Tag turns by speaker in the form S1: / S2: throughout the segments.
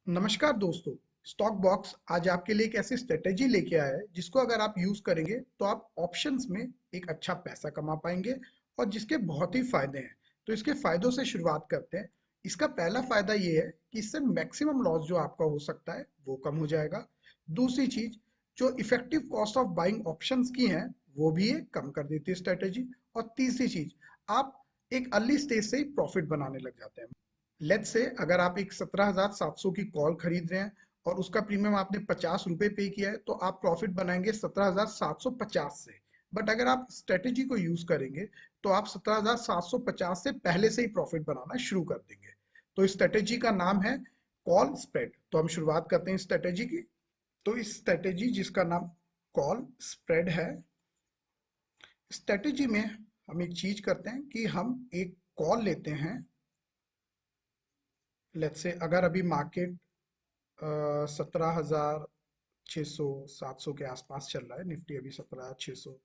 S1: नमस्कार दोस्तों। Stock box आज आपके लिए एक ऐसी स्ट्रेटेजी लेके आया है जिसको अगर आप यूज करेंगे तो आप ऑप्शंस में एक अच्छा पैसा कमा पाएंगे और जिसके बहुत ही फायदे हैं। तो इसके फायदों से शुरुआत करते हैं। इसका पहला फायदा ये है कि इससे मैक्सिमम लॉस जो आपका हो सकता है वो कम हो जाएगा। दूसरी चीज, जो effective cost of buying options की है वो भी ये कम कर देती है स्ट्रेटेजी। और तीसरी चीज, आप एक अर्ली स्टेज से ही प्रॉफिट बनाने लग जाते हैं। लेट्स से अगर आप एक 17,700 की कॉल खरीद रहे हैं और उसका प्रीमियम आपने 50 रुपए पे किया है तो आप प्रॉफिट बनाएंगे 17,750 से। बट अगर आप स्ट्रेटेजी को यूज करेंगे तो आप 17,750 से पहले से ही प्रॉफिट बनाना शुरू कर देंगे। तो इस स्ट्रेटेजी का नाम है कॉल स्प्रेड। तो हम शुरुआत करते हैं स्ट्रेटेजी की। तो इस स्ट्रेटेजी जिसका नाम कॉल स्प्रेड है, स्ट्रेटेजी में हम एक चीज करते हैं कि हम एक कॉल लेते हैं। लेट्स से अगर अभी मार्केट 17,600 700 के आसपास चल रहा है, निफ्टी अभी 17,600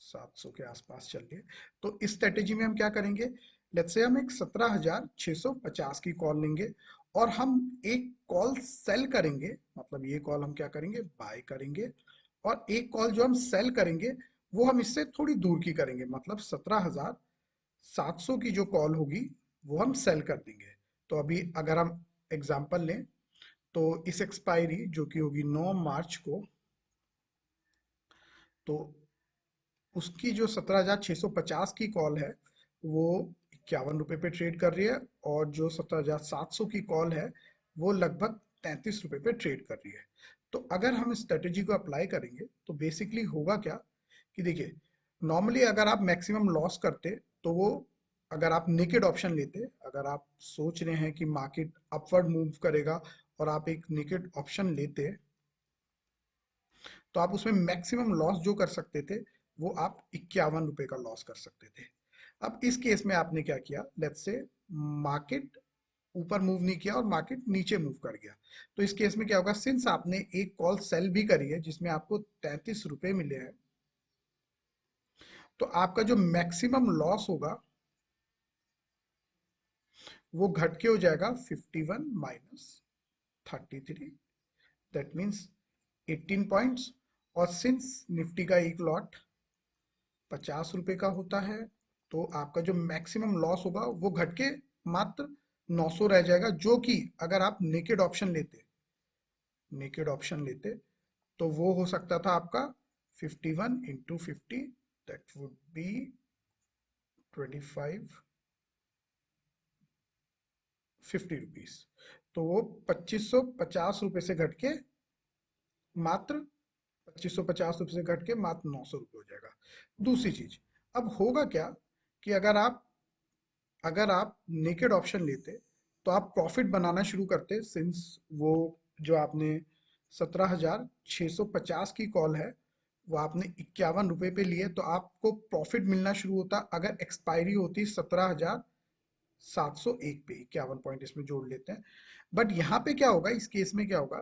S1: 700 के आसपास चल रही है। तो इस स्ट्रेटेजी में हम क्या करेंगे, लेट्स से हम एक 17,650 की कॉल लेंगे और हम एक कॉल सेल करेंगे। मतलब ये कॉल हम क्या करेंगे, बाय करेंगे। और एक कॉल जो हम सेल करेंगे वो हम इससे थोड़ी दूर की करेंगे, मतलब 17,700 की जो कॉल होगी वो हम सेल कर देंगे। तो अभी अगर हम एग्जांपल लें तो इस एक्सपायरी जो कि होगी 9 मार्च को, तो उसकी जो 17,650 की कॉल है वो 51 रुपए पे ट्रेड कर रही है और जो 17,700 की कॉल है वो लगभग 33 रुपए पे ट्रेड कर रही है। तो अगर हम इस स्ट्रेटेजी को अप्लाई करेंगे तो बेसिकली होगा क्या कि देखिए, नॉर्मली अगर आप मैक्सिमम लॉस करते तो वो, अगर आप नेकेड ऑप्शन लेते, अगर आप सोच रहे हैं कि मार्केट अपवर्ड मूव करेगा और आप एक नेकेड ऑप्शन लेते तो आप उसमें मैक्सिमम लॉस जो कर सकते थे वो आप 51 रुपए का लॉस कर सकते थे। अब इस केस में आपने क्या किया, लेट्स से मार्केट ऊपर मूव नहीं किया और मार्केट नीचे मूव कर गया। तो इस केस में क्या होगा, सिंस आपने एक कॉल सेल भी करी है जिसमें आपको 33 रुपए मिले हैं, तो आपका जो मैक्सिमम लॉस होगा वो घट के हो जाएगा 51 माइनस 33। That means 18 points. और सिंस निफ्टी का एक लॉट 50 रुपए का होता है तो आपका जो मैक्सिमम लॉस होगा वो घट के मात्र 900 रह जाएगा, जो कि अगर आप नेकेड ऑप्शन लेते तो वो हो सकता था आपका 51 × 50, दैट वुड बी 25 50 रुपीज। तो वो 2550 रुपए से घट के मात्र 2550 रुपए से घट के मात्र 900 रुपए हो जाएगा। दूसरी चीज, अब होगा क्या कि अगर आप नेकेड ऑप्शन लेते तो आप प्रॉफिट बनाना शुरू करते, सिंस वो जो आपने 17,650 की कॉल है वो आपने 51 रुपए पे लिए तो आपको प्रॉफिट मिलना शुरू होता अगर एक्सपायरी होती 17,701 पे। 51 पॉइंट इसमें जोड़ लेते हैं। बट यहाँ पे क्या होगा, इस केस में क्या होगा,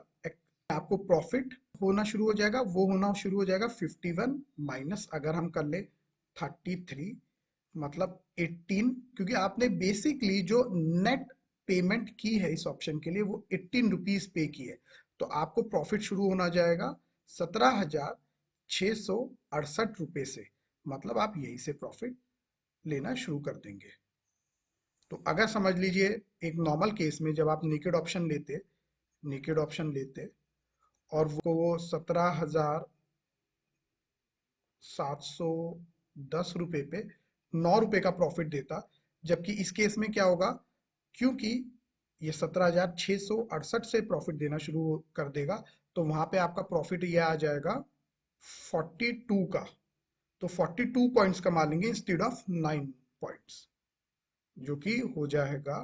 S1: आपको प्रॉफिट होना शुरू हो जाएगा, वो होना शुरू हो जाएगा 51 माइनस, अगर हम कर ले 33, मतलब 18, क्योंकि आपने बेसिकली जो नेट पेमेंट की है इस ऑप्शन के लिए वो 18 रुपीज पे की है। तो आपको प्रॉफिट शुरू होना जाएगा 17,668 रुपए से। मतलब आप यही से प्रॉफिट लेना शुरू कर देंगे। तो अगर समझ लीजिए, एक नॉर्मल केस में जब आप नेकेड ऑप्शन लेते और वो 17,710 रुपए पे 9 रुपए का प्रॉफिट देता, जबकि इस केस में क्या होगा, क्योंकि ये 17,668 से प्रॉफिट देना शुरू कर देगा तो वहां पे आपका प्रॉफिट ये आ जाएगा 42 का। तो 42 पॉइंट्स कमा लेंगे इंस्टेड ऑफ 9 पॉइंट्स, जो कि हो जाएगा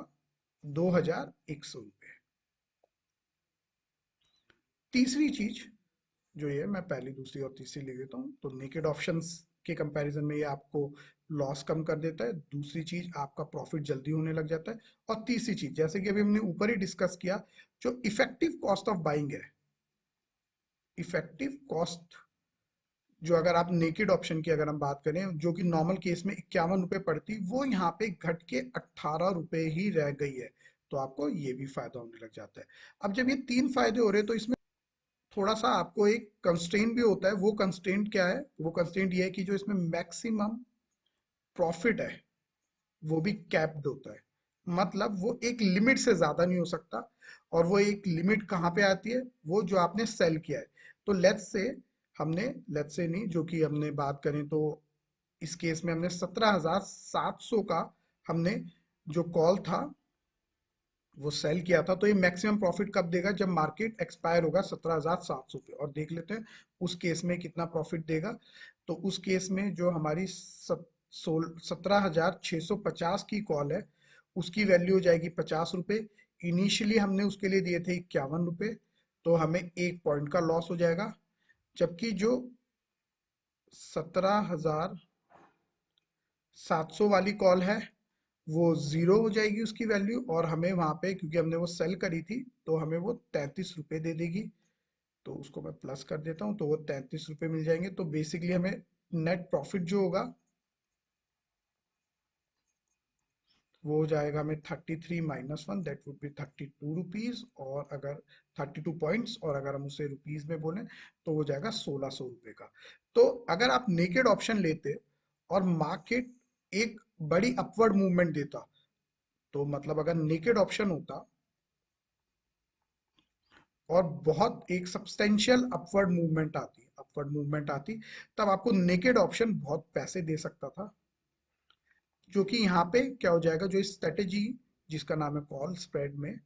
S1: 2,100 रुपये। तीसरी चीज जो ये मैं पहली दूसरी और तीसरी ले लेता हूँ, तो नेकेड ऑप्शंस के कंपैरिजन में ये आपको लॉस कम कर देता है। दूसरी चीज, आपका प्रॉफिट जल्दी होने लग जाता है। और तीसरी चीज, जैसे कि अभी हमने ऊपर ही डिस्कस किया, जो इफेक्टिव कॉस्ट ऑफ बाइंग है, इफेक्टिव कॉस्ट जो अगर आप नेकेड ऑप्शन की अगर हम बात करें जो कि नॉर्मल केस में 51 रुपए पड़ती, वो यहाँ पे घट के 18 रुपए ही रह गई है। तो आपको ये भी फायदा होने लग जाता है। अब जब ये 3 फायदे हो रहे हैं तो इसमें थोड़ा सा आपको एक कंस्ट्रेंट भी होता है। वो कंस्ट्रेंट क्या है? वो कंस्ट्रेंट ये है कि जो इसमें मैक्सिमम प्रॉफिट है वो भी कैप्ड होता है। मतलब वो एक लिमिट से ज्यादा नहीं हो सकता। और वो एक लिमिट कहाँ पे आती है? वो जो आपने सेल किया है। तो लेट्स से नहीं, जो कि हमने बात करें तो इस केस में हमने 17,700 का हमने जो कॉल था वो सेल किया था। तो ये मैक्सिमम प्रॉफिट कब देगा? जब मार्केट एक्सपायर होगा 17,700 पे। और देख लेते हैं उस केस में कितना प्रॉफिट देगा। तो उस केस में जो हमारी 17,650 की कॉल है उसकी वैल्यू हो जाएगी 50 रुपये। इनिशियली हमने उसके लिए दिए थे 51 रुपये। तो हमें 1 पॉइंट का लॉस हो जाएगा। जबकि जो 17,700 वाली कॉल है वो जीरो हो जाएगी उसकी वैल्यू। और हमें वहां पे, क्योंकि हमने वो सेल करी थी, तो हमें वो 33 रुपये दे देगी। तो उसको मैं प्लस कर देता हूँ, तो वो 33 रुपये मिल जाएंगे। तो बेसिकली हमें नेट प्रॉफिट जो होगा वो हो जाएगा हमें 33 - 1, दैट वुड बी 32 रुपीज। और अगर 32 पॉइंट्स, और अगर हम उसे रुपीज में बोले तो हो जाएगा 1,600 रुपये का। तो अगर आप नेकेड ऑप्शन लेते और मार्केट एक बड़ी अपवर्ड मूवमेंट देता, तो मतलब अगर नेकेड ऑप्शन होता और बहुत एक सब्सटेंशियल अपवर्ड मूवमेंट आती, तब आपको नेकेड ऑप्शन बहुत पैसे दे सकता था। जो कि यहाँ पे क्या हो जाएगा, जो स्ट्रेटेजी जिसका नाम है कॉल स्प्रेड में,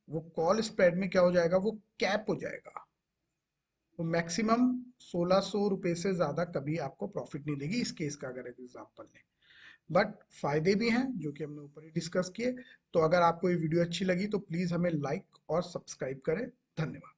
S1: वो कॉल स्प्रेड में क्या हो जाएगा, वो कैप हो जाएगा। वो मैक्सिमम 1,600 रुपये से ज्यादा कभी आपको प्रॉफिट नहीं देगी इस केस का अगर एग्जाम्पल लें। बट फायदे भी हैं जो कि हमने ऊपर ही डिस्कस किए। तो अगर आपको ये वीडियो अच्छी लगी तो प्लीज हमें लाइक और सब्सक्राइब करें। धन्यवाद।